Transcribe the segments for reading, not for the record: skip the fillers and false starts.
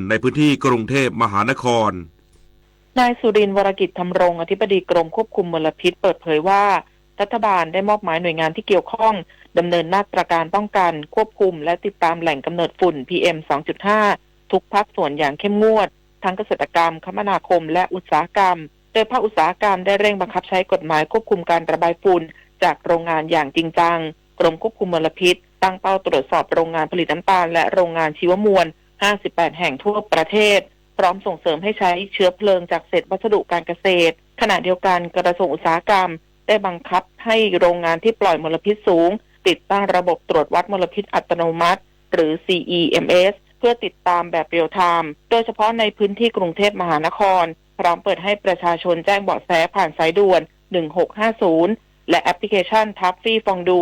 ในพื้นที่กรุงเทพมหานครนายสุรินทร์วรกิจธรรมรงค์อธิบดีกรมควบคุมมลพิษเปิดเผยว่ารัฐบาลได้มอบหมายหน่วยงานที่เกี่ยวข้องดำเนินมาตรการป้องกันควบคุมและติดตามแหล่งกำเนิดฝุ่น PM 2.5 ทุกภาคส่วนอย่างเข้มงวดทั้งเกษตรกรรมคมนาคมและอุตสาหกรรมโดยภาคอุตสาหกรรมได้เร่งบังคับใช้กฎหมายควบคุมการระบายฝุ่นจากโรงงานอย่างจริงจังกรมควบคุมมลพิษตั้งเป้าตรวจสอบโรงงานผลิตน้ำตาลและโรงงานชีวมวล58 แห่งทั่วประเทศพร้อมส่งเสริมให้ใช้เชื้อเพลิงจากเศษวัสดุการเกษตรขณะเดียวกันกระทรวงอุตสาหกรรมได้บังคับให้โรงงานที่ปล่อยมลพิษสูงติดตั้งระบบตรวจวัดมลพิษอัตโนมัติหรือ CEMS เพื่อติดตามแบบเรียลไทม์โดยเฉพาะในพื้นที่กรุงเทพมหานครพร้อมเปิดให้ประชาชนแจ้งเบาะแสผ่านสายด่วน1650และแอปพลิเคชันทัฟฟี่ฟองดู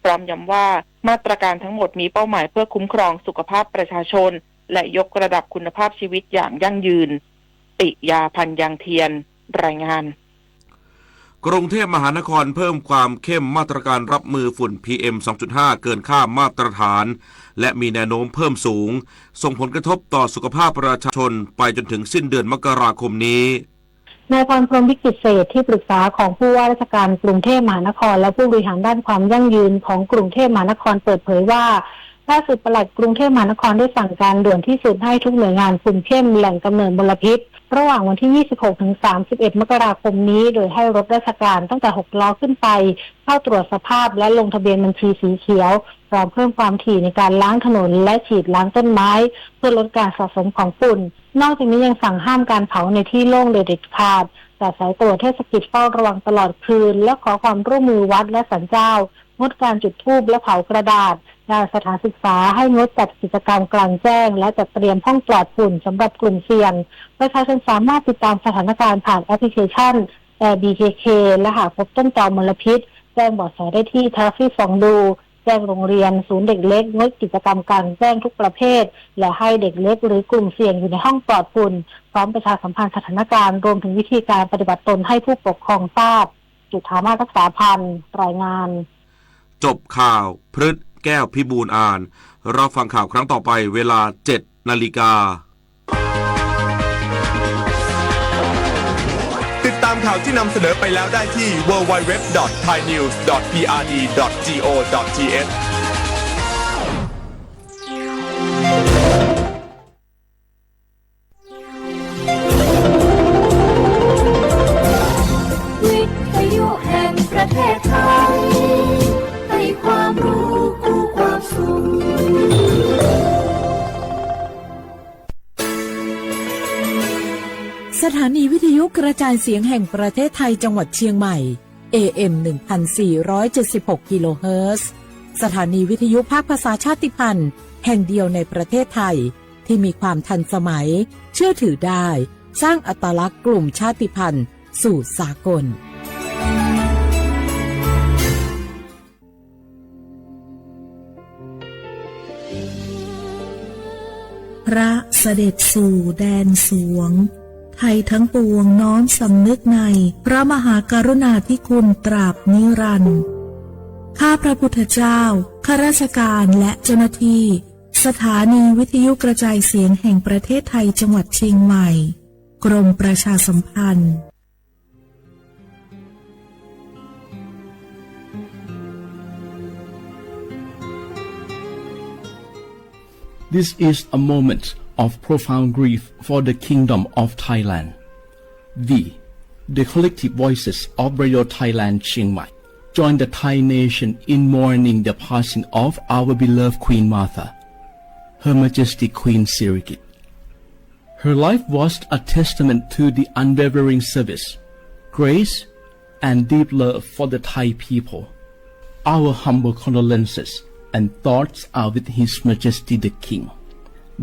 พร้อมย้ำว่ามาตรการทั้งหมดมีเป้าหมายเพื่อคุ้มครองสุขภาพประชาชนและยกระดับคุณภาพชีวิตอย่างยั่งยืนปิยาพันธ์ยังเทียนรายงานกรุงเทพมหานครเพิ่มความเข้มมาตรการรับมือฝุ่น PM 2.5 เกินค่ามาตรฐานและมีแนวโน้มเพิ่มสูงส่งผลกระทบต่อสุขภาพประชาชนไปจนถึงสิ้นเดือนมกราคมนี้นายพรพรหมวิจิตรเศรษฐ์ที่ปรึกษาของผู้ว่าราชการกรุงเทพมหานครและผู้บริหารด้านความยั่งยืนของกรุงเทพมหานครเปิดเผยว่าล่าสุดปลัดกรุงเทพมหานครได้สั่งการด่วนที่สุดให้ทุกหน่วยงานคุมเข้มแหล่งกำเนิดมลพิษระหว่างวันที่ 26 ถึง 31 มกราคมนี้โดยให้รถราชการตั้งแต่6 ล้อขึ้นไปเข้าตรวจสภาพและลงทะเบียนบัญชีสีเขียวพร้อมเพิ่มความถี่ในการล้างถนนและฉีดล้างต้นไม้เพื่อลดการสะสมของฝุ่นนอกจากนี้ยังสั่งห้ามการเผาในที่โล่งโดยเด็ดขาดแต่สายตรวจเทศกิจเฝ้าระวังตลอดคืนและขอความร่วมมือวัดและศาลเจ้างดการจุดธูปและเผากระดาษสถานศึกษาให้งดจัดกิจกรรมกลางแจ้งและจัดเตรียมห้องปลอดฝุ่นสำหรับกลุ่มเสี่ยงประชาชนสามารถติดตามสถานการณ์ผ่านแอปพลิเคชัน BKK และหากพบต้นตอมลพิษแจ้งเบาะแสได้ที่ทัฟฟี่ฟองดูแจ้งโรงเรียนศูนย์เด็กเล็กงดกิจกรรมกลางแจ้งทุกประเภทและให้เด็กเล็กหรือกลุ่มเสี่ยงอยู่ในห้องปลอดฝุ่นพร้อมประชาสัมพันธ์สถานการณ์รวมถึงวิธีการปฏิบัติตนให้ผู้ปกครองทราบจุฑามาศรักษาพันธ์รายงานจบข่าวพฤษแก้วพิบูลอ่านเราฟังข่าวครั้งต่อไปเวลา 7 นาฬิกาติดตามข่าวที่นำเสนอไปแล้วได้ที่ www.thainews.prd.go.thวิทยุแห่งประเทศไทยให้ความรู้คู่ความสุขสถานีวิทยุกระจายเสียงแห่งประเทศไทยจังหวัดเชียงใหม่ AM 1476 กิโลเฮิรตซ์สถานีวิทยุภาคภาษาชาติพันธุ์แห่งเดียวในประเทศไทยที่มีความทันสมัยเชื่อถือได้สร้างอัตลักษณ์กลุ่มชาติพันธุ์สู่สากลพระเสด็จสู่แดนสวงไทยทั้งปวงน้อมสำนึกในพระมหากรุณาธิคุณตราบนิรันดร์ข้าพระพุทธเจ้าข้าราชการและเจ้าหน้าที่สถานีวิทยุกระจายเสียงแห่งประเทศไทยจังหวัดเชียงใหม่กรมประชาสัมพันธ์ This is a moment of profound grief for the Kingdom of Thailand. We, the collective voices of Radio Thailand Chiang Mai, join the Thai nation in mourning the passing of our beloved Queen Martha, Her Majesty Queen Sirikit. Her life was a testament to the unwavering service, grace, and deep love for the Thai people. Our humble condolences and thoughts are with His Majesty the King,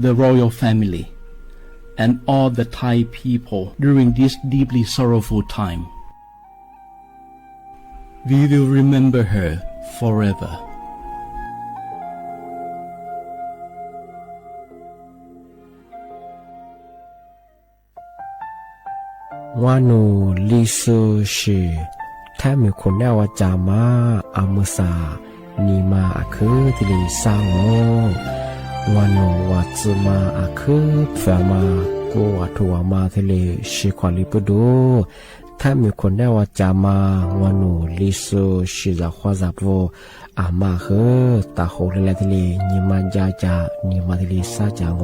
the royal family, and all the Thai people during this deeply sorrowful time. We will remember her forever. วานูลิซูชิแท้มีคนแนวจามาอามุสานีมาคือที่ลีสร้างโม วันโนวัตซึมาอาคือแฝมากูวัตถุวามาทะเลชิควาลิปดูถ้ามีคนได้ว่าจะมาวันโนลิโซชิซาควาซาโปอามาเฮตาโฮเลเลทะเลนิมาจาจานิมาทะเลซาจาโง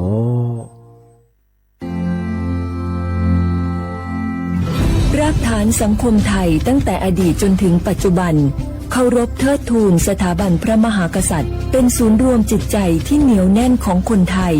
รากฐานสังคมไทยตั้งแต่อดีตจนถึงปัจจุบันเคารพเทิดทูนสถาบันพระมหากษัตริย์เป็นศูนย์รวมจิตใจที่เหนียวแน่นของคนไทย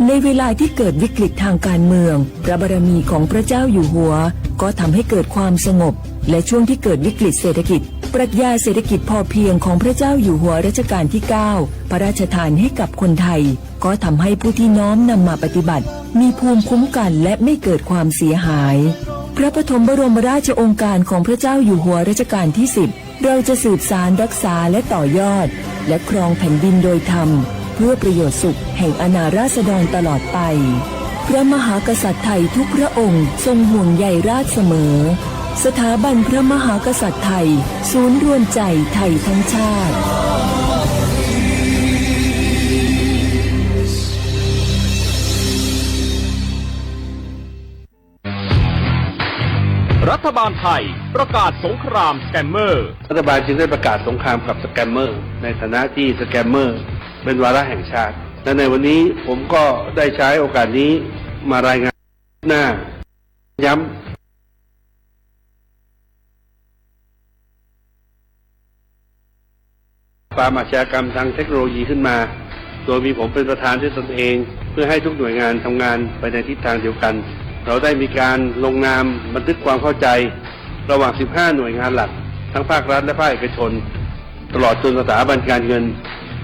ในเวลาที่เกิดวิกฤตทางการเมืองพระบารมีของพระเจ้าอยู่หัวก็ทำให้เกิดความสงบและช่วงที่เกิดวิกฤตเศรษฐกิจปรัชญาเศรษฐกิจพอเพียงของพระเจ้าอยู่หัวรัชกาลที่ 9 พระราชทานให้กับคนไทยก็ทำให้ผู้ที่น้อมนำมาปฏิบัติมีภูมิคุ้มกันและไม่เกิดความเสียหายพระปฐมบรมราชโองการของพระเจ้าอยู่หัวรัชกาลที่ 10เราจะสืบสานรักษาและต่อยอดและครองแผ่นดินโดยธรรมเพื่อประโยชน์สุขแห่งอาณาราษฎรตลอดไปพระมหากษัตริย์ไทยทุกพระองค์ทรงห่วงใยราชเสมอสถาบันพระมหากษัตริย์ไทยศูนย์รวมใจไทยทั้งชาติรัฐบาลไทยประกาศสงครามสแกมเมอร์รัฐบาลจึงได้ประกาศสงครามกับสแกมเมอร์ในฐานะที่สแกมเมอร์เป็นวาระแห่งชาติและในวันนี้ผมก็ได้ใช้โอกาสนี้มารายงานหน้าย้ำความอาชญากรรมทางเทคโนโลยีขึ้นมาโดยมีผมเป็นประธานด้วยตนเองเพื่อให้ทุกหน่วยงานทำงานไปในทิศทางเดียวกันเราได้มีการลงนามบันทึกความเข้าใจระหว่าง 15 หน่วยงานหลักทั้งภาครัฐและภาคเอกชนตลอดจนสถาบันการเงิน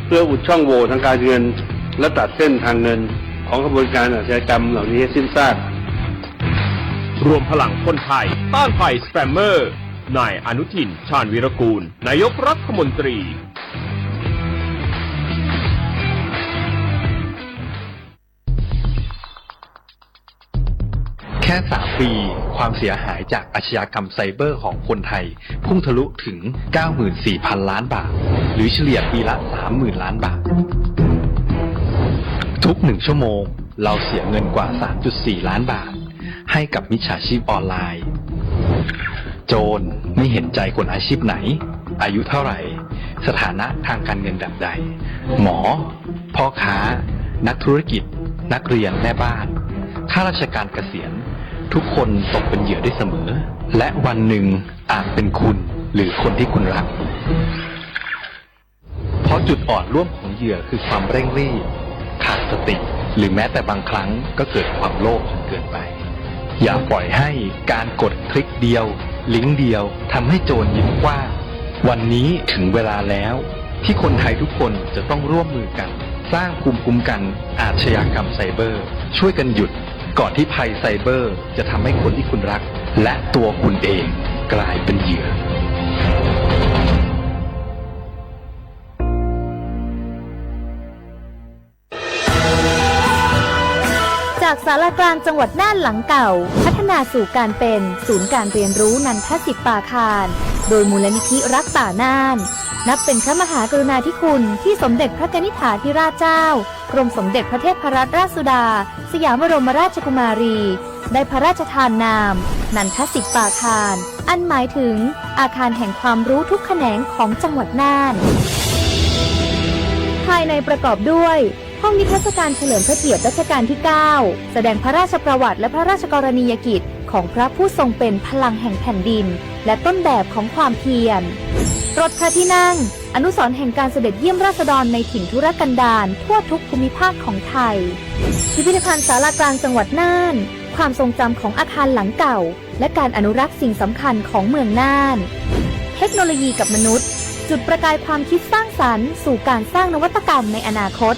เพื่ออุดช่องโหว่ทางการเงินและตัดเส้นทางเงินของกระบวนการอาชญากรรมเหล่านี้ให้สิ้นซากรวมพลังคนไทยต้านภัยสแปมเมอร์นายอนุทินชาญวีรกูลนายกรัฐมนตรีแค่3 ปีความเสียหายจากอาชญากรรมไซเบอร์ของคนไทยพุ่งทะลุถึง 94,000 ล้านบาทหรือเฉลี่ยปีละ 30,000 ล้านบาททุก1 ชั่วโมงเราเสียเงินกว่า 3.4 ล้านบาทให้กับมิจฉาชีพออนไลน์โจรไม่เห็นใจคนอาชีพไหนอายุเท่าไหร่สถานะทางการเงินแบบใดหมอพ่อค้านักธุรกิจนักเรียนแม่บ้านข้าราชการเกษียณทุกคนตกเป็นเหยื่อได้เสมอและวันหนึ่งอาจเป็นคุณหรือคนที่คุณรักเพราะจุดอ่อนร่วมของเหยื่อคือความเร่งรีบขาดสติหรือแม้แต่บางครั้งก็เกิดความโลภจนเกินไปอย่าปล่อยให้การกดคลิกเดียวลิงก์เดียวทำให้โจรยิ้มกว้างวันนี้ถึงเวลาแล้วที่คนไทยทุกคนจะต้องร่วมมือกันสร้างภูมิคุ้มกันอาชญากรรมไซเบอร์ช่วยกันหยุดก่อนที่ภัยไซเบอร์จะทำให้คนที่คุณรักและตัวคุณเองกลายเป็นเหยื่อจากศาลากลางจังหวัดน่านหลังเก่าพัฒนาสู่การเป็นศูนย์การเรียนรู้นันทศิษย์ป่าคารโดยมูลนิธิรักป่าน่านนับเป็นพระมหากรุณาธิคุณที่สมเด็จพระกนิษฐาธิราชเจ้ากรมสมเด็จพระเทพรัตนราชสุดาสยามบรมราชกุมารีได้พระราชทานนามนันทศิษย์ป่าคารอันหมายถึงอาคารแห่งความรู้ทุกแขนงของจังหวัดน่านภายในประกอบด้วยห้องนิทรรศการเฉลิมพระเกียรติรัชกาลที่ 9แสดงพระราชประวัติและพระราชกรณียกิจของพระผู้ทรงเป็นพลังแห่งแผ่นดินและต้นแบบของความเพียรรถพระที่นั่งอนุสรณ์แห่งการเสด็จเยี่ยมราษฎรในถิ่นทุรกันดารทั่วทุกภูมิภาคของไทยพิพิธภัณฑ์ศาลากลางจังหวัดน่านความทรงจำของอาคารหลังเก่าและการอนุรักษ์สิ่งสำคัญของเมืองน่านเทคโนโลยีกับมนุษย์จุดประกายความคิดสร้างสรรค์สู่การสร้างนวัตกรรมในอนาคต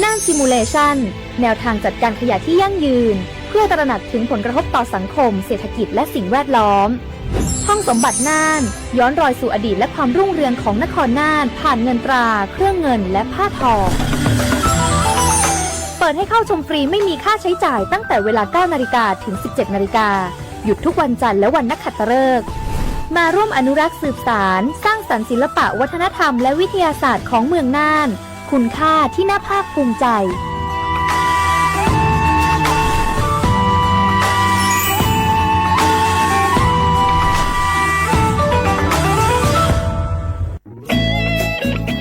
น่านซิมูเลชันแนวทางจัดการขยะที่ยั่งยืนเพื่อตระหนักถึงผลกระทบต่อสังคมเศรษฐกิจและสิ่งแวดล้อมห้องสมบัติน่านย้อนรอยสู่อดีตและความรุ่งเรืองของนครน่านผ่านเงินตราเครื่องเงินและผ้าทองเปิดให้เข้าชมฟรีไม่มีค่าใช้จ่ายตั้งแต่เวลา 9 นาฬิกาถึง 17 นาฬิกาหยุดทุกวันจันทร์และวันนักขัตฤกษ์มาร่วมอนุรักษ์สืบสานสร้างสรรค์ศิลปะวัฒนธรรมและวิทยาศาสตร์ของเมืองน่าน คุณค่าที่น่าภาคภูมิใจ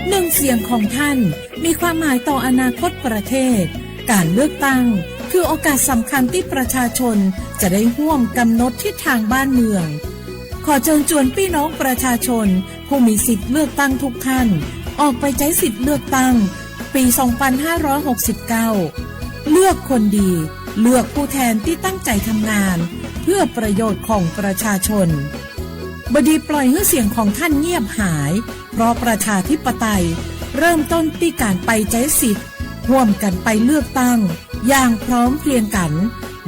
หนึ่งเสียงของท่านมีความหมายต่ออนาคตประเทศการเลือกตั้งคือโอกาสสำคัญที่ประชาชนจะได้ร่วมกำหนดทิศทางบ้านเมืองขอเชิญชวนพี่น้องประชาชนผู้มีสิทธิ์เลือกตั้งทุกท่านออกไปใช้สิทธิ์เลือกตั้งปี 2569 เลือกคนดีเลือกผู้แทนที่ตั้งใจทำงานเพื่อประโยชน์ของประชาชนบดีปล่อยให้เสียงของท่านเงียบหายเพราะประชาธิปไตยเริ่มต้นที่การไปใช้สิทธิ์ร่วมกันไปเลือกตั้งอย่างพร้อมเพรียงกัน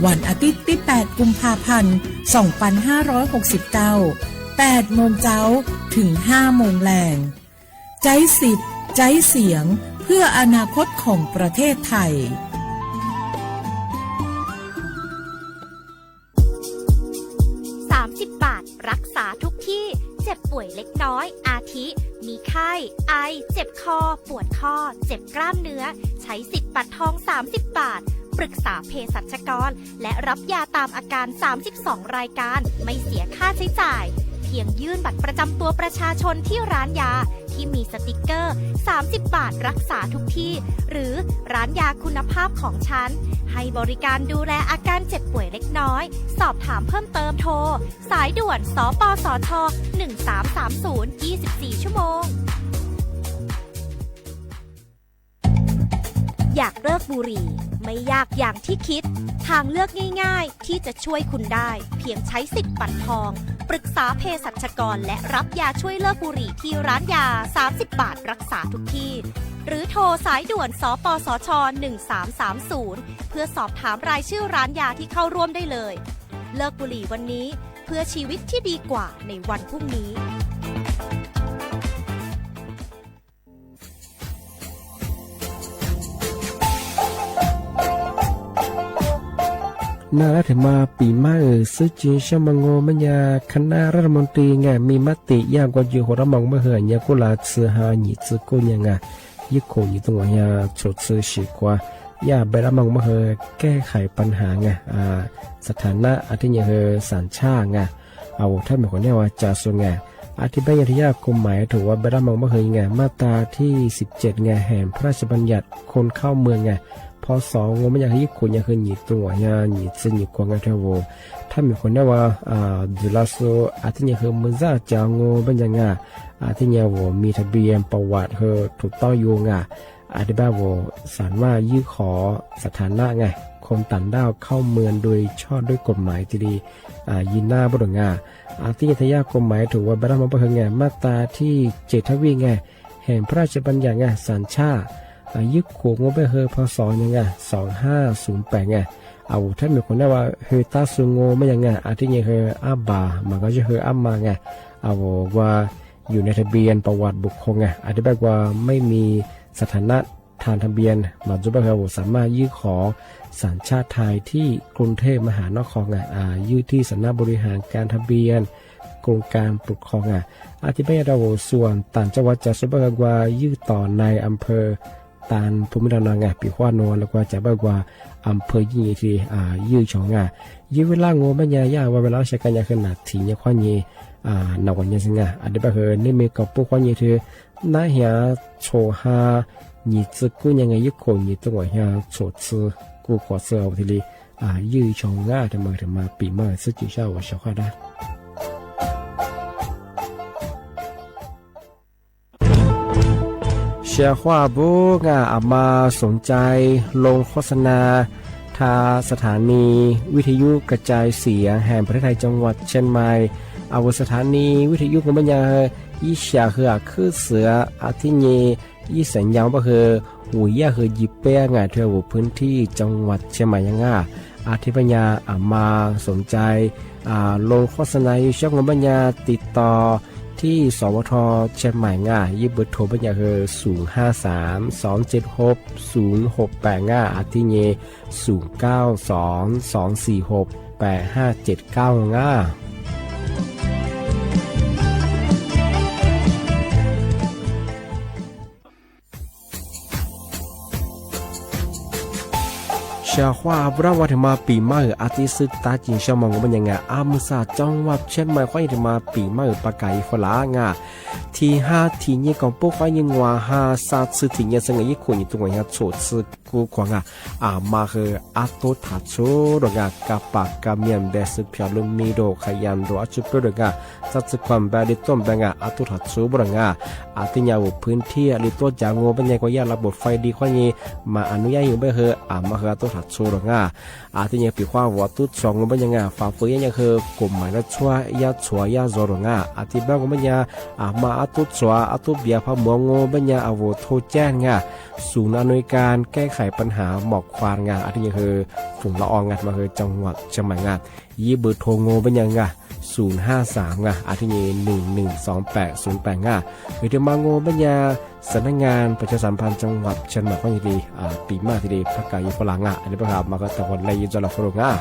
วันอาทิตย์ที่ 8 กุมภาพันธ์ 2569 8 โมงเช้าถึง 5 โมงแลงใช้สิทธิ์ใช้เสียงเพื่ออนาคตของประเทศไทย30 บาทรักษาทุกที่เจ็บป่วยเล็กน้อยอาทิมีไข้ไอเจ็บคอปวดข้อเจ็บกล้ามเนื้อใช้สิทธิ์บัตรทอง30 บาทปรึกษาเภสัชกรและรับยาตามอาการ32รายการไม่เสียค่าใช้จ่ายเพียงยื่นบัตรประจำตัวประชาชนที่ร้านยาที่มีสติกเกอร์30 บาทรักษาทุกที่หรือร้านยาคุณภาพของฉันให้บริการดูแลอาการเจ็บป่วยเล็กน้อยสอบถามเพิ่มเติมโทรสายด่วนสปสช1330 24 ชั่วโมงอยากเลิกบุหรี่ไม่ยากอย่างที่คิดทางเลือกง่ายๆที่จะช่วยคุณได้เพียงใช้สิทธิ์บัตรทองปรึกษาเภสัชกรและรับยาช่วยเลิกบุหรี่ที่ร้านยา30 บาทรักษาทุกที่หรือโทรสายด่วนสปสช1330เพื่อสอบถามรายชื่อร้านยาที่เข้าร่วมได้เลยเลิกบุหรี่วันนี้เพื่อชีวิตที่ดีกว่าในวันพรุ่งนี้น่ารักมาปีมาซึ่งจีนชมังโงมันยาคณะรัฐมนตรีไงมีมติยากกว่าอยู่หัวมองเมื่อเหื่อยกุลาซื้อหาหยิบกุยังไงยิ่งโคยิ่งตัวอยาชดซื้อฉีกว่ายาไปรับมองเมื่อเหื่อยแก้ไขปัญหาไงสถานะอาทิตย์เหื่อยสัญชาติไงเอาถ้ามีคนเนี่ยว่าจะส่วนไงอธิบายที่ยากกฎหมายถือว่าไปรับมองเมื่อเหื่อยไงมาตราที่17ไงแห่งพระราชบัญญัติคนเข้าเมืองไงพอ2งมันอยากให้คนอยากคือหยิบตัวอยากหยิบซึ่งหยิบกว่าไงเท่าว่าถ้ามีคนเนี่ยว่าดูแลส่วนอาทิตย์เนี่ยคือมือจ่าจางงเป็นยังไงอาทิตย์เนี่ยว่ามีทะเบียนประวัติเธอถูกต้องอยู่ไงอธิบายว่าสารว่ายื่นขอสถานะไงคนต่างด้าวเข้าเมืองโดยชอบด้วยกฎหมายที่ดียินหน้าบดงาอาทิตย์ทยากฎหมายถือว่าบรรดามาเพื่อไงมาตราที่7ทวีไงแห่งพระราชบัญญัติไงสัญชาติยึดขวงว่าไปเฮอพศยังไง2508ไงเอาถ้ามีคนได้ว่าเฮอตาซุงโงไม่ยังไงอาทิตย์ยังเฮออาบามันก็จะเฮออามาไงเอาว่าอยู่ในทะเบียนประวัติบุคคลไงอธิบายว่าไม่มีสถานะทางทะเบียนมาจุบันเราสามารถยื่นขอสัญชาติไทยที่กรุงเทพมหานครไงยื่นที่สำนักบริหารการทะเบียนกรมการปกครองไงอธิบายเราส่วนต่างจังหวัดจะสุบันว่ายื่นต่อในอำเภอตานภูมิลำเนาไงปีขวานนแล้วก็จะบอกว่าอำเภอยี่ที่ยื้อชองไงยื้อเวลางูไม่ยายาว่าเวลาใช้กันยาขนาดถี่เนี่ยควานยี่นวันยังสิงะอดีตเฮนี่มีกับพวกควานยี่ที่น่าเหียโชฮาหยิบซึกูยังไงยึดโคนหยิบตัวเหียโชซึกูขอเสือเอาทีลียื้อชองง่าทำไมถึงมาปีมาซึ่งจีเช่าว่าชาวข้าได้เชียร์ว่าบุกอามาสนใจลงโฆษณาทาสถานีวิทยุกระจายเสียงแห่งประเทศไทยจังหวัดเชียงใหม่เอาสถานีวิทยุของบัญญายี่เชียคือคือเสืออาทิเยยี่สัญญาณก็คือหูยาคือยิบเป้งเทวพื้นที่จังหวัดเชียงใหม่ยังอาทิปัญญาอามาสนใจลงโฆษณาอยู่ช่องบัญญาติดต่อที่สวทเชียงใหม่ยิบเบอร์โทรบัญญาคือ053-276-068อาทิเย092-246-8579 าว่าบราวัฒมาปีใหม่อาทิตย์ตาจินชามองมันยังไงอามุสาจังหวัดเชียงใหม่ควายมาปีใหม่ปากไก่ฝรั่งที่5ที่นี่ของพวกควายยังว่า5 3ที่นี่สังเกตคนอยู่ตรงนี้โฉดซึกูกว่ามาคืออาตุทัดโชดกับปากกับเมียนเดสพิอาลุมิโดขยันรัวจุดประดังสัตว์ความแบบดิต้มแบบอาตุทัดโชบรังอาทิยาวพื้นที่ลิตัวจางงูเป็นยังก็ยาระบบไฟดีควายนี้มาอนุญาตอยู่ไม่เหรอมาคืออาตุทัดโชรังอาทิยังปีความวัดตุดสองงูเป็นยังฝ่าฝืนยังคือกลุ่มหมายละชัวยาชัวยาจรังอาทิบ้างงูเป็นยังมาอาตุชัวอาตุเบียพะมัวงูเป็นยังอาวุธโทแจ้งศูนย์อำนวยการแก้ไขปัญหาหมอกควานอาทิยังคือฝุ่นละอองมาคือจังหวัดเชียงใหม่ยี่เบอร์โทรงูเป็นยัง053อาทิยัง112808หรือมางูเป็นยังสำนักงานประชาสัมพันธ์จังหวัดเชียงใหม่ก็ยังดีปีมากทีเดียวพักกายฝรั่งอันนี้ประกาศมาก็ตะวันเลยยินจะหลับฝรั่งงอง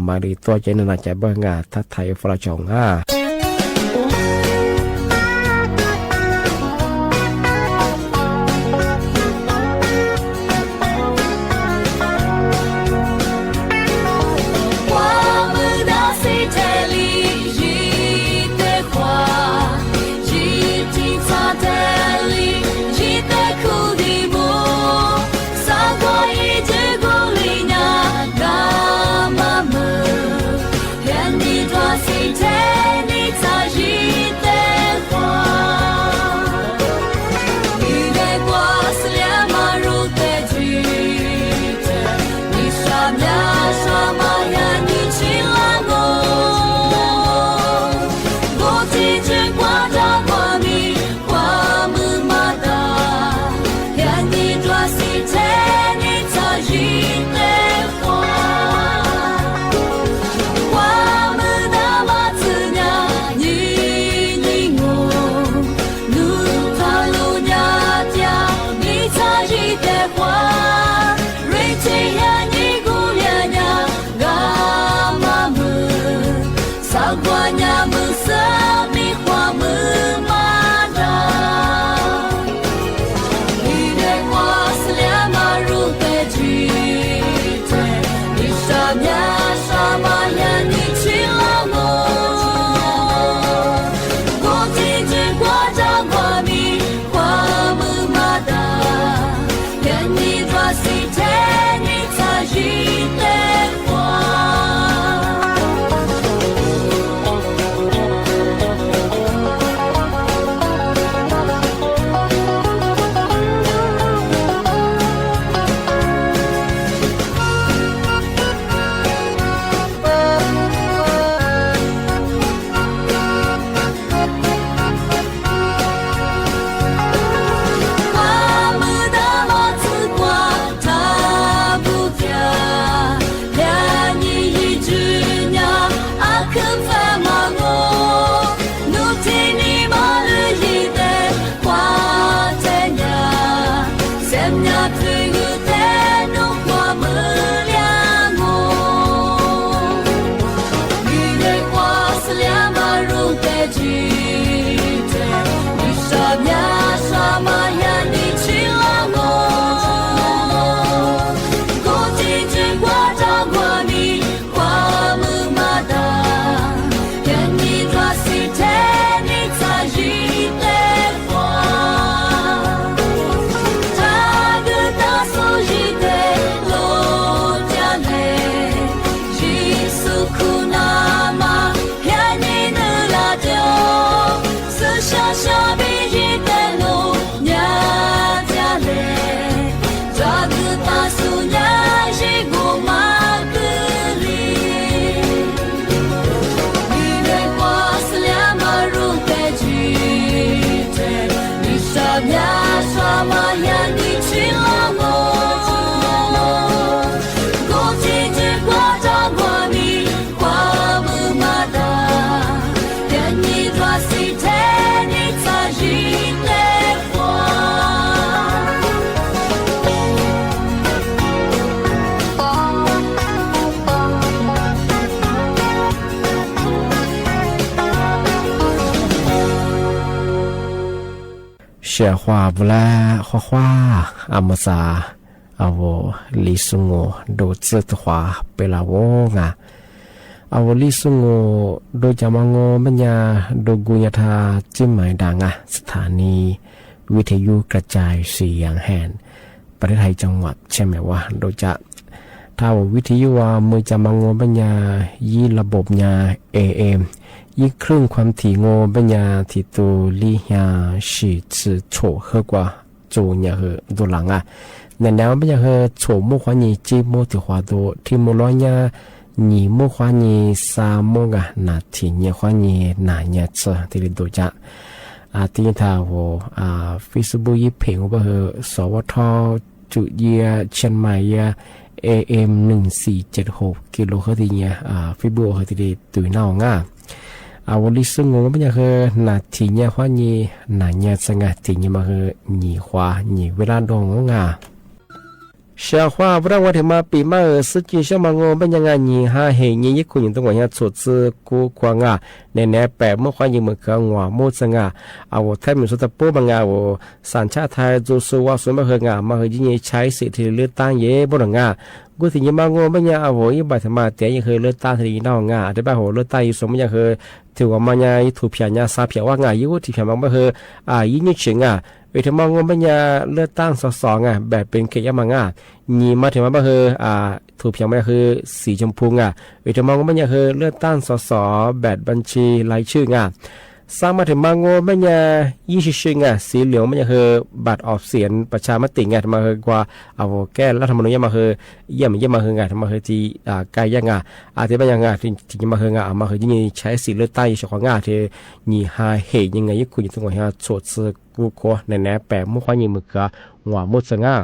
มาดีตัวใจนนาใจบ้างทัดไทยฝรั่งจงSay เสีย话不啦花阿么啥阿我李松我都知的话被啦我啊阿我李松我都จามงบัญญาดูกุญทาจิ้มหมายดังอ่ะสถานีวิทยุกระจายเสียงแห่งประเทศไทยจังหวัดใช่ไหมว่าโดยจะถ้าวิทยุว่ามือจามงบัญญายี่ระบบญา AMยิ่งครึ่งความถี่โงบัญญาที่ตัวลี่ยาสีจือโฉเฮกว่าโจเนี่ยเฮตัวหลังอ่ะในแนวบัญญาเฮโฉโมขวานีจีโมติขวาตัวที่โมร้อยเนี่ย你莫花你沙漠啊，那天你花你哪日子？这里都讲啊，第一套我啊，Facebook 一屏我不和สวทจุเยียเชียงใหม่ยา AM 1476กิโลเฮิรตซ์เนี่ยFacebook เฮที่ตุยน่างอ่ะวันนี้ซึ่ง我们也和那天你花你哪日子啊？天你嘛和你花你เวลาดองอ่ะเสียว่าพระวันที่มาปีมาสกิชมางงเป็นยังไงนี่ฮะเฮยี่ยี่คุณยังต้องว่าเนี่ยสุดซื้อกูควางอ่ะในแนวแปะเมื่อควายยิงมือเขาหัวโมดสังอ่ะเอาแทบเหมือนสุดตะปูบางอ่ะสัญชาติไทยจูสูว่าส่วนมาเฮงอ่ะมาเฮยิ่งใช้สิทธิเลือกตั้งเย่บนอ่ะกูถึงยังมางงเป็นยังเอาอีบัตรมาแต่ยังเคยเลือกตั้งที่น้องอ่ะแต่บ้าเลือกตั้งอยู่สมยังเคยถือว่ามันยังถูกเพียงยังซาเพียว่างอ่ะยิ่งที่เพียงมันมาเฮยิ่งชิงอ่ะเวทมองปัญญาเลือกตั้งสสไงแบบเป็นเขตยามังอ่ะนี่มาถึงว่าคือถูกเพียงไม่คือสีชมพูอ่ะเวทมองปัญญาคือเลือกตั้งสสแบบบัญชีรายชื่ออ่ะสร้างมาถึงมังโง่ปัญญา20ชื่ออ่ะสีเหลืองปัญญาคือบัตรออกเสียงประชามติไงมาคือกว่าเอาแก้รัฐธรรมนูญมาคือเยี่ยมมาคือไงมาคือที่ใกล้ยังอ่ะที่ปัญญาอ่ะที่มาคืออ่ะมาคือที่ใช้สีเลือกตั้งอยู่ของอ่ะที่นี่หาเหตุยังไงยิ่งคุณยังต้องว่าโฉดซื้อกูขอในแนวแปะมุขวายิงมือขาหัวมุดสังอ่ะ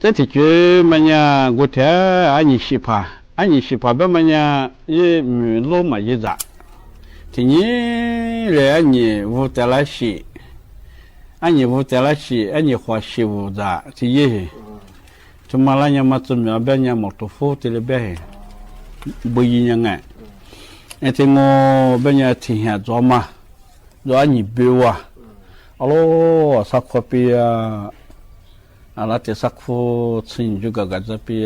这体觉么呀？我听俺你西怕别么呀？也老么一咋？ทีนี้เลยอันนี้วุฒิละชีอันนี้วุฒิละชีอันนี้หัวชีวุฒิที่ยี่ทุกมาแล้วยังมาจุดแบบยังหมดตัวฟูที่เลยแบบบุยยังไงไอ้ที่งอแบบยังที่เหี้ยจอมาจออันนี้เบียวอ๋อสักขวบปีอะไรที่สักขวบสิ่งจุกกะจะปี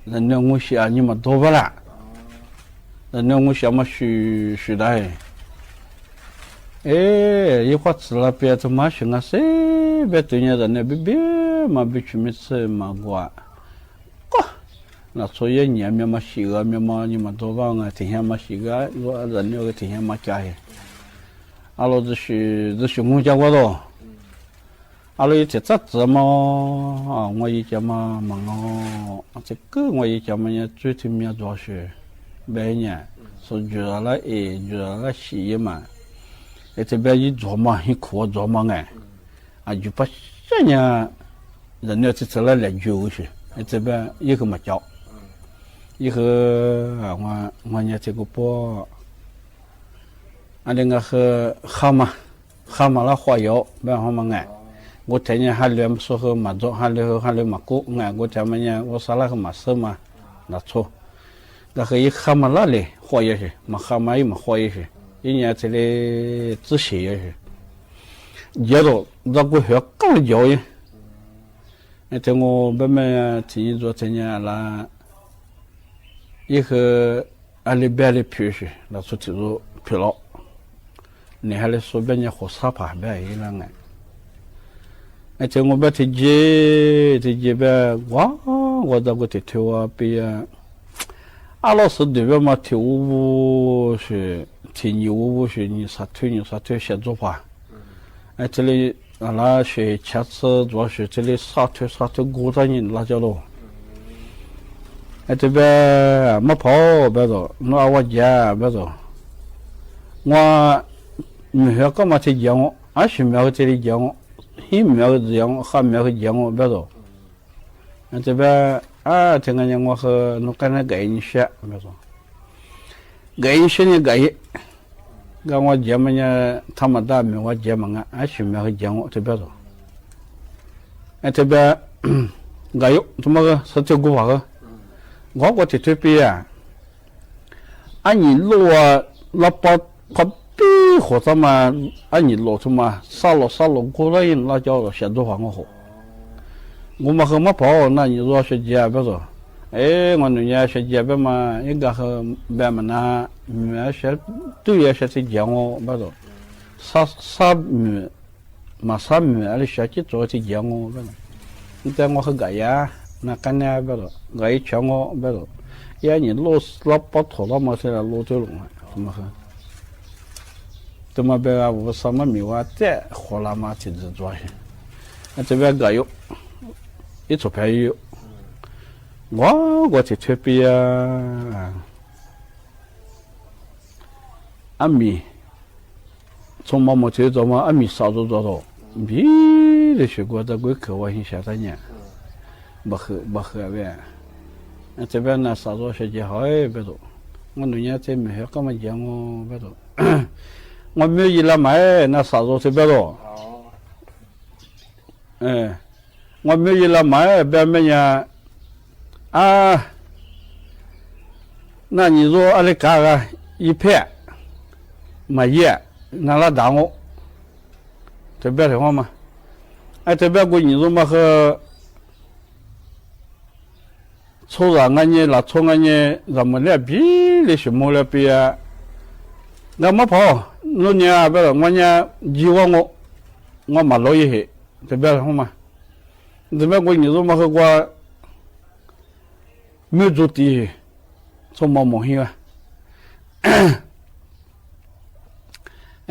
แล้วเนี่ยงูชีอันนี้มาตัวละแล้วเนี่ยงูชีมาชูได้一会吃了别的嘛行啊，谁别对人家那别嘛别去没吃嘛过，那所以年面嘛洗个面嘛你们多帮啊，天天嘛洗个，我人那个天天嘛加些，阿拉就是我家我咯，阿拉一天咋子嘛啊，我一家嘛忙哦，这个我一家嘛也最听面做事，每年说觉得了觉得了洗嘛。这边一做嘛，一苦做嘛哎，就把这样人家这来就是，这边一个嘛叫，一个我也这个包，那个和蛤蟆了花油，别蛤蟆我天天还连说和马做，还连马骨我天天我啥那个马色嘛，那错，那个一蛤蟆那里花也是，嘛蛤蟆嘛花也是。一年这里只写也是，接着那个学更教育，这我慢慢听说这年啦，一个俺里边的平时那出去做疲劳，你还得说别人活沙爬别一样这我把这边我这个头啊边，阿老师对边嘛头是。听牛是你啥腿写作法，这里那学车子主要是这里刹腿鼓着你那叫咯，这边没跑别走，那我家别走，我没学干嘛去讲我，20秒这里讲我，1秒讲我，2秒讲我别走，这边听人家我和侬跟那改一些别走。改一些呢改，跟我姐们呢，他们大名我姐们20秒会讲我这边走，这边改有怎么个是这个话个？我这边按你路那把比或者嘛，按你路什么杀了过来人那叫写作话我好，我们和没跑，那你说学姐别走。我那年学姐别嘛，一个和别们那，学对也学这讲我不走，啥那学去做这讲我不走，你在我和个呀，那干呢不走，个一抢我不走，你老把头了嘛，现在老走了，怎么和？怎么别个我什么没话再活了嘛，亲自做些，这边个有，一撮便宜。我这特别阿米从毛毛车做嘛，阿米烧做到，比的学过这个课我先写3年，不喝呗。这边呢烧做学姐好别多，我那年在没学干嘛讲我别多，我没一来买那烧做特别多，我没一来买别么呀。那你说俺的嘎个一片买叶，俺拉打我，这边的话嘛，这边过你说嘛和抽着俺呢，那抽俺呢，咱们那比的什么那比啊？俺没跑，那年不是我呢，以往我买老一些，这边的话嘛，这边过你说嘛和我。没做地，做毛毛线啊！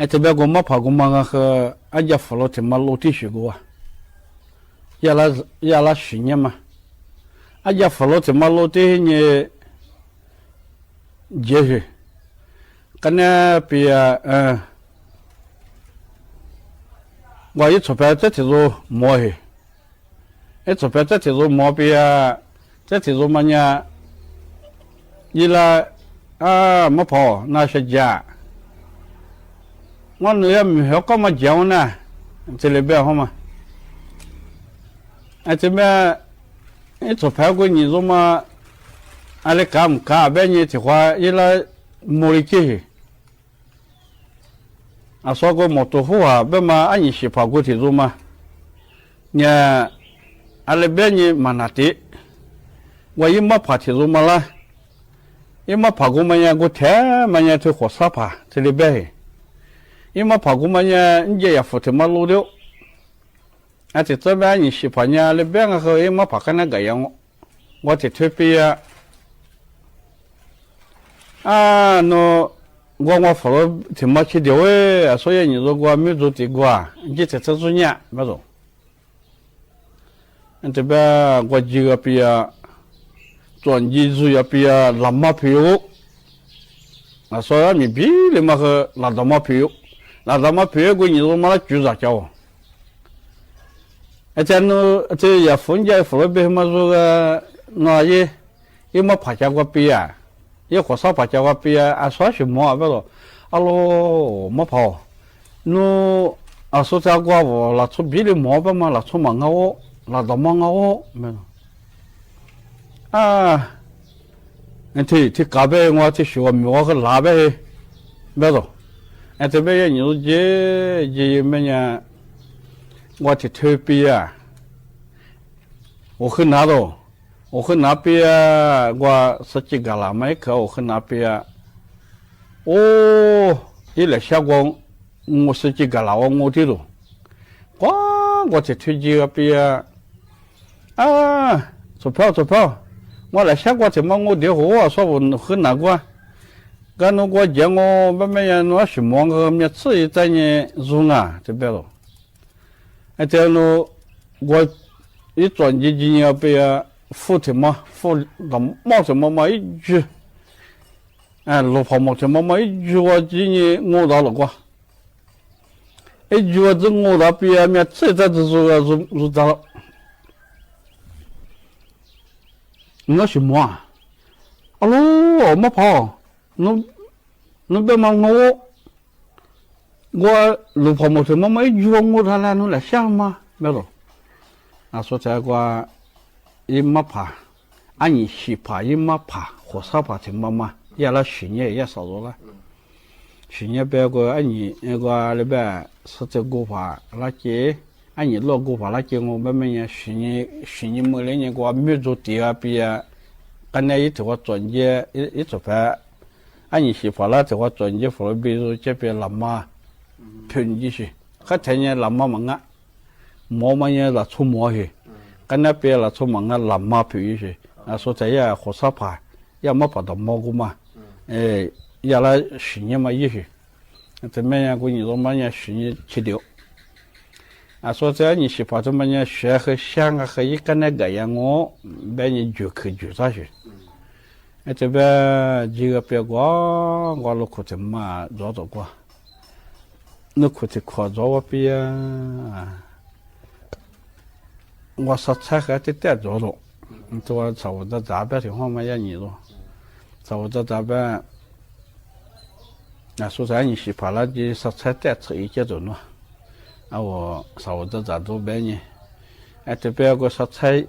这边我没跑过嘛和俺家扶老天嘛楼梯学过啊，也拉10年嘛，俺家扶老天嘛楼梯呢，也是，跟那边我一出牌这条路摸去，哎，这边这条路毛病啊，这条路嘛呢，伊拉啊没跑那些家，我女儿没学干嘛讲呢？这里边好吗？哎，这边哎，这排骨你说嘛，阿拉干不干？别你的话，伊拉没理解。啊，说过毛豆腐啊，别嘛，俺你是跑过去做嘛？呢，阿拉别你嘛那的，我一没跑去做嘛啦，一没跑过嘛呀，我天嘛呀，去火烧爬这里边，一没跑过嘛呀，你也扶着嘛路的，啊，这边你是跑呢，那边个和一没跑跟那个样，我在推边啊，喏。我扶了挺没去掉诶，所以你说我没做地瓜，你这做年没做。这边我几个边转机主要边拉马皮油，啊，所以你比你嘛和拉到马皮油，拉到马皮油我你说嘛那猪杂交，这喏这也分家扶了边嘛说个那也没爬家过边啊。一火烧把家伙比啊，说什么啊？不咯，阿罗没跑，侬啊说这个我拿出别的毛吧嘛，拿出毛我，拿到毛我，没咯。啊，这隔壁我这学我和那边，没咯。哎，这边你说这么样，我这特别啊，我很拿到。我和那边我十几个了，没去我和那边，哦，一来下光，我十几个了，我的咯，我在推荐那边，啊，走票，我来下光怎么我的货说我和哪个，刚那个讲我慢慢呀，我什么个面吃一在呢用啊这边咯，哎这样咯，我一转进去那边。付什么？付那毛什么嘛一句，哎，老婆毛什么嘛一句我今年我到了过，一句我这我到边面这在这入到了，我什么啊？阿罗没跑，侬别忙我老婆毛什么嘛一句我到了，侬来想嘛，没了，啊说这个。一没爬，俺你西爬一没爬，火烧爬成妈，也那去年也少着了。去年别个俺你那个那边是这个爬那些，俺你老个爬那些我慢慢呀，去年没来年个没做第二边，刚才一头我转接一做牌，俺你西爬那头我转接扶了，比如这边老妈，平进去，还天天老妈忙啊，忙也拿出毛去。跟那边了，出门啊，南马皮一些，啊，说这样火烧爬，要么跑到蘑菇嘛，哎，要来去年嘛一些，怎么样？我你说嘛呀，去年去掉，啊，说这样你是跑怎么样？学和想啊，和一个那个样我，把你就上去，哎，这边几个别过，我路口怎么绕着过，那口子靠着我边啊。我说菜还得带着了，这我找我这杂边情况嘛也你了，找我这杂边，那说啥你是把那的说菜带吃一节着呢，啊我找我这杂多边呢，哎这边个说菜，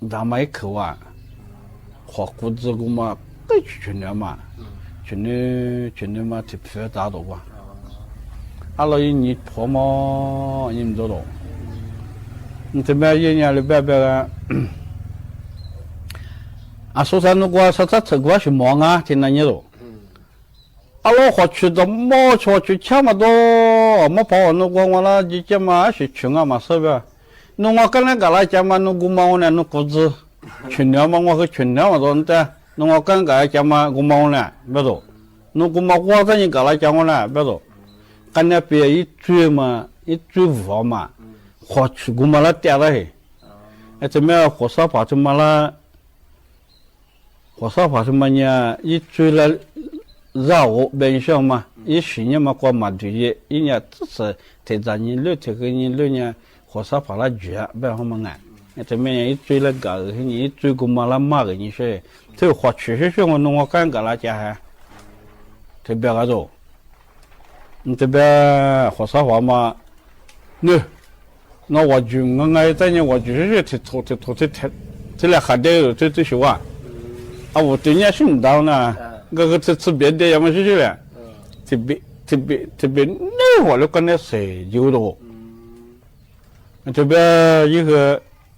咱们一口啊，火锅子个嘛，该去年嘛，去年嘛特别大的哇，阿拉一年婆嘛你们知道。你这边一年里边个，啊，说啥那个说这吃过是忙啊，听那你咯。啊，老花去的毛去抢嘛多，没跑那个我那几件嘛是穷啊嘛是吧？那我跟那个来讲嘛，那个嘛我呢那谷子，穷了嘛我和穷了嘛多的，那我跟个讲嘛我嘛我呢没多，那个嘛我在你个来讲我呢没多，跟那边一追嘛一追无嘛。火去古马拉掉了嘿，哎，怎么样？火烧爬怎么了？火烧爬怎么样？一追了绕我边上嘛，一去年嘛过马对一年只是提早年六天个年6年火烧爬了绝，不好嘛俺。这面一追了个，你追过马拉马个你说，这花确实是我弄我干个那家还，这边个走，你这边花啥话嘛？那我就我在呢，我就是这来还得这些话，啊，我对人寻到呢，我这别的要么是了，这边那我就跟那谁有的。这边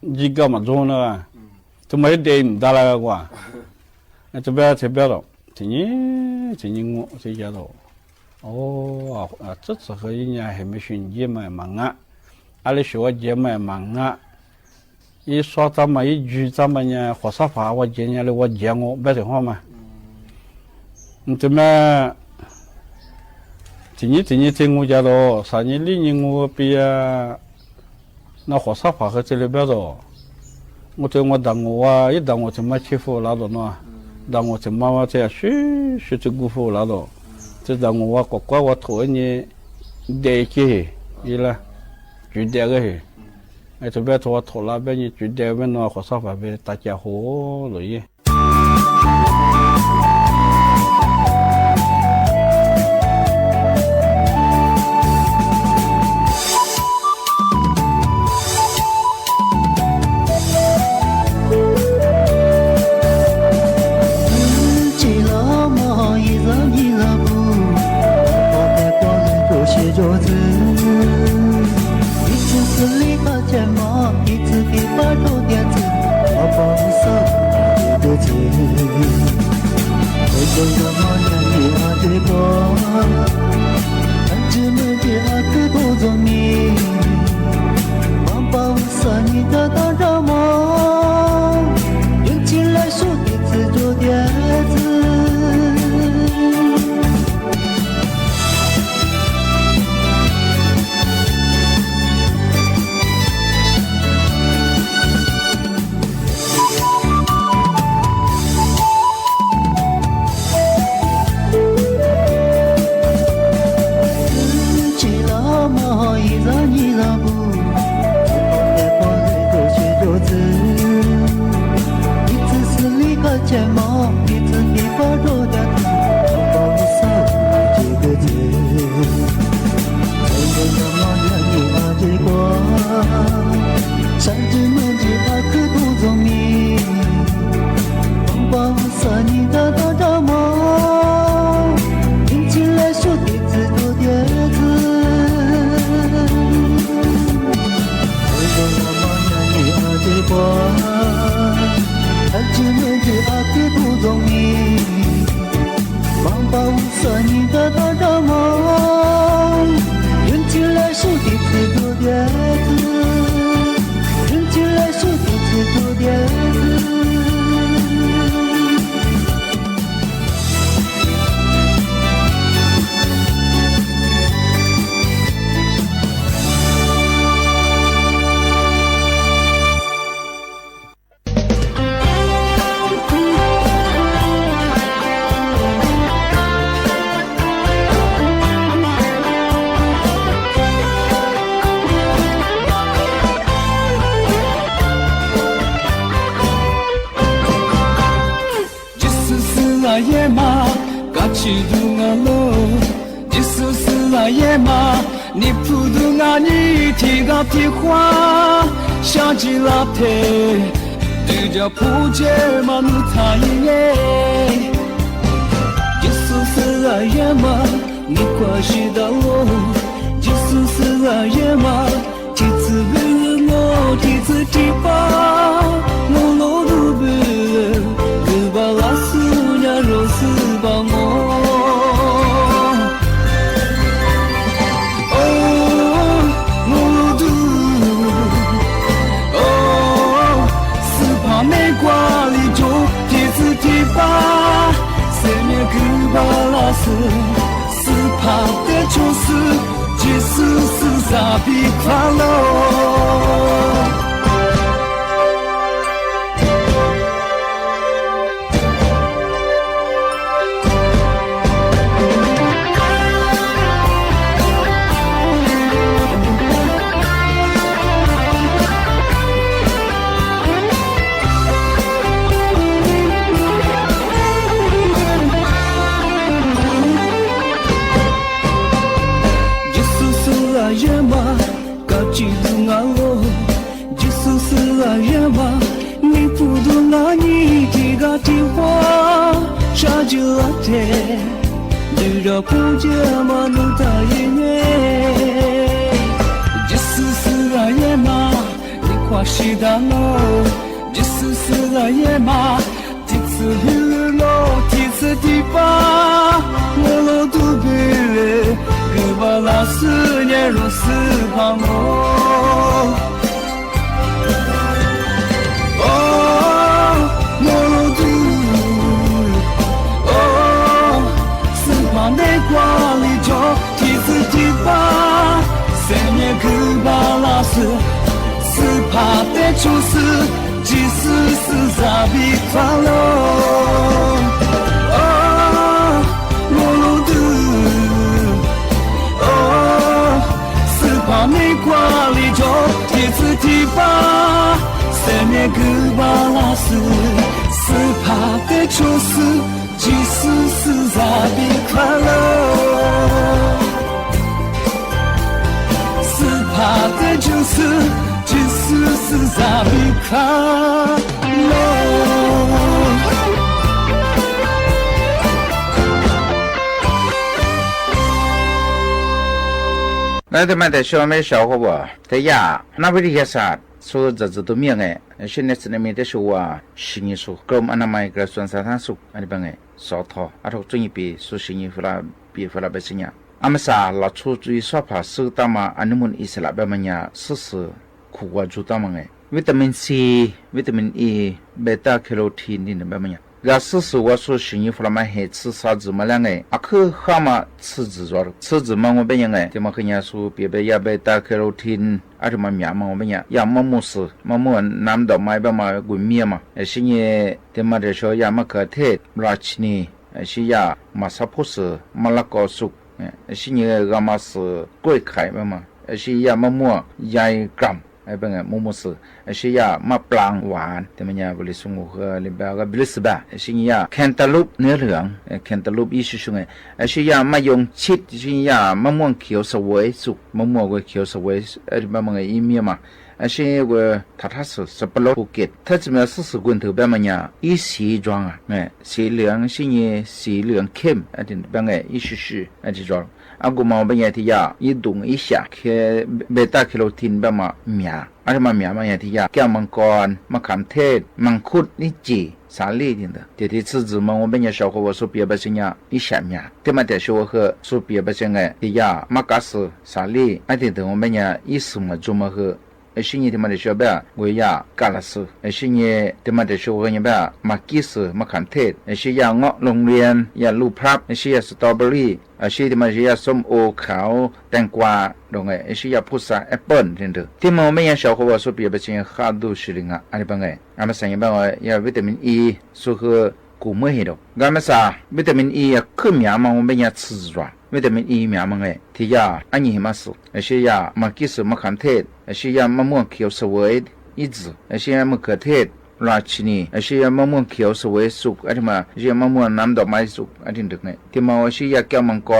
一个嘛做呢，这没得唔得啦个，这边了，今年我这家头，哦啊，这次和人家还没寻见嘛忙啊，阿里说见嘛忙啊，一说咱们一句咱们呢，火烧法我见人家我见我白的话嘛，这边。今年在我家头，3年2年我比那火烧法和这里边头，我在我当我啊，一当我怎么欺负那种呢？当我怎么这样学这姑父那种，这当我乖乖我头呢，得起伊啦，就得个去，哎这边头我头那边呢就得边那火烧法边大家伙了耶。เจดูดอกผู้เจมานุตาเยเนจิสสุราเยมาดีกว่าชิดาโนจิสสุราเยมาจิตสุฮิโลจิตสุติปาโมโลตุเบเลกบาลาสุเนโรสุพาโม内瓜里着几次几把，三年可把拉丝，是怕得出事，即使是傻逼发了。哦，我路途，哦，是怕内瓜里着几次几把，三年可把拉丝，是怕得出事。即使是傻逼快乐，是怕的就是即使是傻逼快乐。那他妈的小妹小伙伴，在呀，那不的些啥？说这都命哎，现在是那边的说啊，新年说，跟我们那么一个算啥他说，那边哎，少套，啊，头专业比说新年回来比回来不行呀，俺们啥老出注意说怕手打嘛，俺们意思啦，别么呀，试试苦啊，做打嘛哎，维他命 C、维他命 E、贝塔卡罗提尼的别么呀。个事实我说新年回来嘛，还吃啥子嘛两个？啊，可哈嘛吃子做了，吃子嘛我别样哎，他们跟人家说别别也贝塔卡罗提尼。啊，这么面嘛，我们讲，也么么事，么么南到买吧嘛，滚面嘛，是呢，他妈的说也么可特，拉起呢，是呀，马萨普斯，马拉高速，是呢，个嘛是贵开嘛，是呀么么1 gram。不个么么事，是呀，马布朗湾，他们家不里送我和里边个比利时吧，是呀，看大陆那两，看大陆意思说个，是呀，马用切，是呀，马么口是为主，马么个口是为，马么个意面嘛，是个他是不老不给，他怎么试滚头边么呀，一西装啊，西凉是呢，西凉ข็，这边个意思是，这装。aku mau banyak dia hidung isyak ke beta carotene ba ma mia ada ma mia ma ya dia kya mangkon makam the mangkut ni ji 啥类的的，这些次子嘛，我们也小伙我说别不是呀，一下面，对嘛？但是我和说别不是哎，对呀，马嘎斯啥类，而且等我们也一时嘛做嘛和。是你他妈的小白，我呀干了事。是你他妈的小伙你白，马基斯马坎特，是呀我龙莲呀路普，是呀 strawberry，是他妈是呀ส้มโอขาวแตงกวา，懂哎？是呀菩萨 apple 真的。他们我们也小伙我说别不是好多事情啊，安尼帮哎，俺们上一帮我呀维他命 E 说和古么黑的，俺们啥维他命 E 可命嘛我们也吃着。维他命 E 命嘛哎，提呀安尼嘛是，是呀马基斯马坎特。是呀，么么口是为一直，是呀么个特拉起呢，是呀么么口是为熟，而且嘛，是呀么么南到买熟，而且的呢，他嘛是呀叫芒果，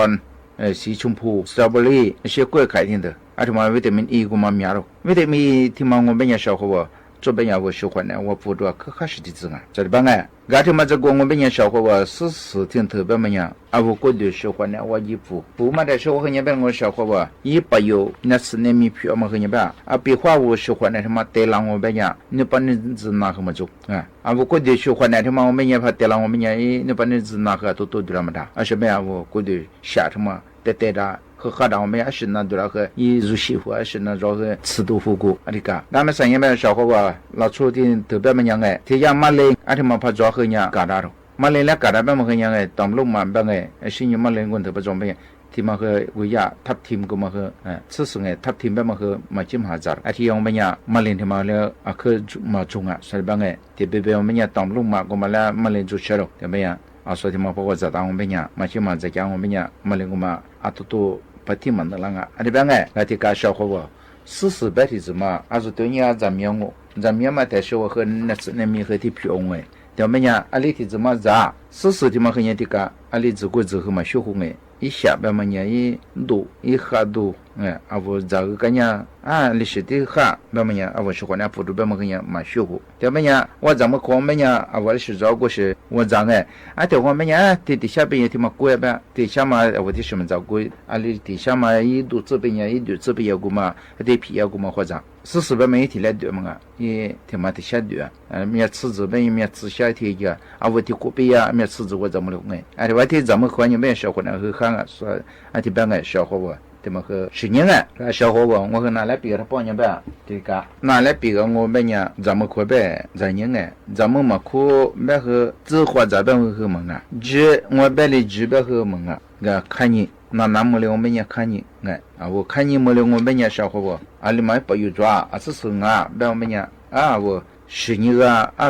西春铺 strawberry， 是贵开的的，而且嘛维他命 E 个嘛苗了，维他命 E 他嘛我们也小伙这边也我喜欢呢，我不多可开始的子啊，这里帮哎，俺他妈这个我们也小伙我事挺特别么样，啊我过度喜欢呢，我衣服，不嘛的时候和那边我小伙我一不有那是那米票嘛和那边啊，别话我喜欢呢他妈带上我边呀，你把你子拿什么做啊？啊我过度喜欢呢他妈我们也怕带上我们也，你把你子拿个都的了么的，而且么呀我过度下他妈带的。和哈达我们也是那对了和一入西湖也是那着个吃豆腐锅啊这个咱们上一辈小伙伴老出的特别么样哎这样马来啊他们怕着和人嘎达了马来了嘎达别么和人哎当路嘛别哎是你马来人特别装备ที่มาคือวิยาทับทีมก็มาคือซื้อส่งทับทีมแบบมาคือมาจิ้มหาจัดที่ยังไม่ยามาเล่นที่มาแล้วคือมาจงใช่บ้างที่เบบไม่ยาตอมลุงมาก็มาแล้วมาเล่นจุดเชลแต่ไม่ยาส่วนที่มาพอจะตามไม่ยามาจิ้มมาจะยังไม่ยามาเล่นก็มาตัวปฏิมันนั่นละที่บ้างแล้วที่การชาวเขาว่า试白的子嘛说对你咱们嘛但是我和那是那米和ที่ผิวงแต่ไม่ยาอะไรที่จะมาจ้า事实ที่มาคือเนี่ยที่กะอันนี้จะกูจะคือมาช่วยไงอีชาแบบมันเนี่ยอีดูอีขาดูเอาไว้จากกันเนี่ยลิขิตที่ขาแบบมันเนี่ยเอาไว้ช่วยคนเนี่ยพูดแบบมันเนี่ยมาช่วยแต่มันเนี่ยว่าจะมาขอมันเนี่ยเอาไว้是照顾是我讲哎แต่ว่ามันเนี่ยที่下边ที่มากูแบบที่下มาเอาไว้ที่什么照顾อันนี้ที่下มา一度这边เนี่ย一度这边要กูมาที่皮要กูมา或者事实แบบมัน一天来对嘛也他妈的下对面吃这边面吃下天个啊我ที่กูไป呀面吃这我怎么了哎我ที่怎么可能面小伙呢和看啊说ที่边个小伙我ที่มาคือ10年小伙我和拿来比他半年呗对个拿来比个我们呢怎么可呗在年怎么嘛可别和只花这边和门只我别里只别和门个看你那么了我们也看你我看你没了我们也小伙阿里买不有抓只是别我们也我10年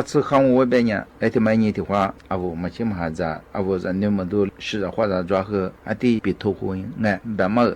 只看我边呢ที่买你的话我没去嘛子我在那么多是花着抓和的比头婚别么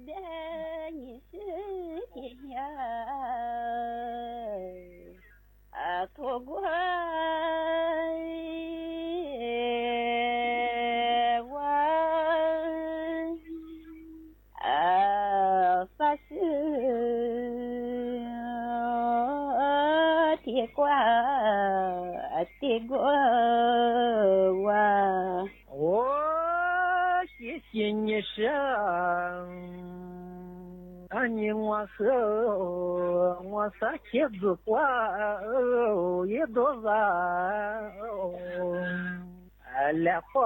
边你是天呀，错过我发誓的过我谢谢你生你我和我撒茄子花一朵花来花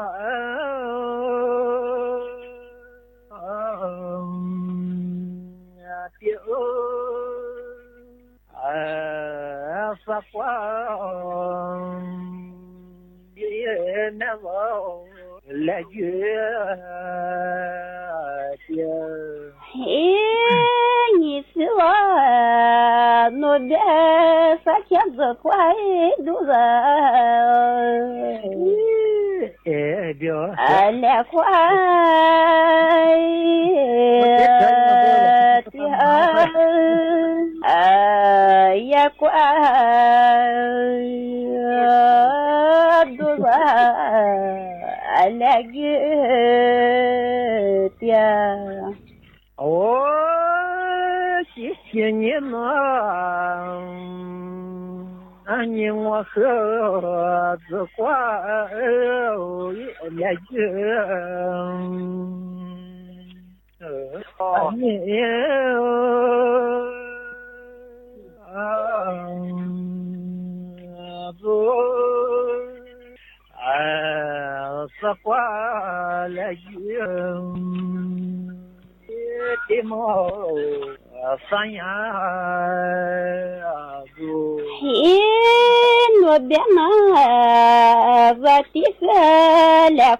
撒花也难忘来月你是我那边撒茄子花肚子来花也挂肚子来月的谢谢你呢你我和子花来月你子花来月的毛三呀我边那我的来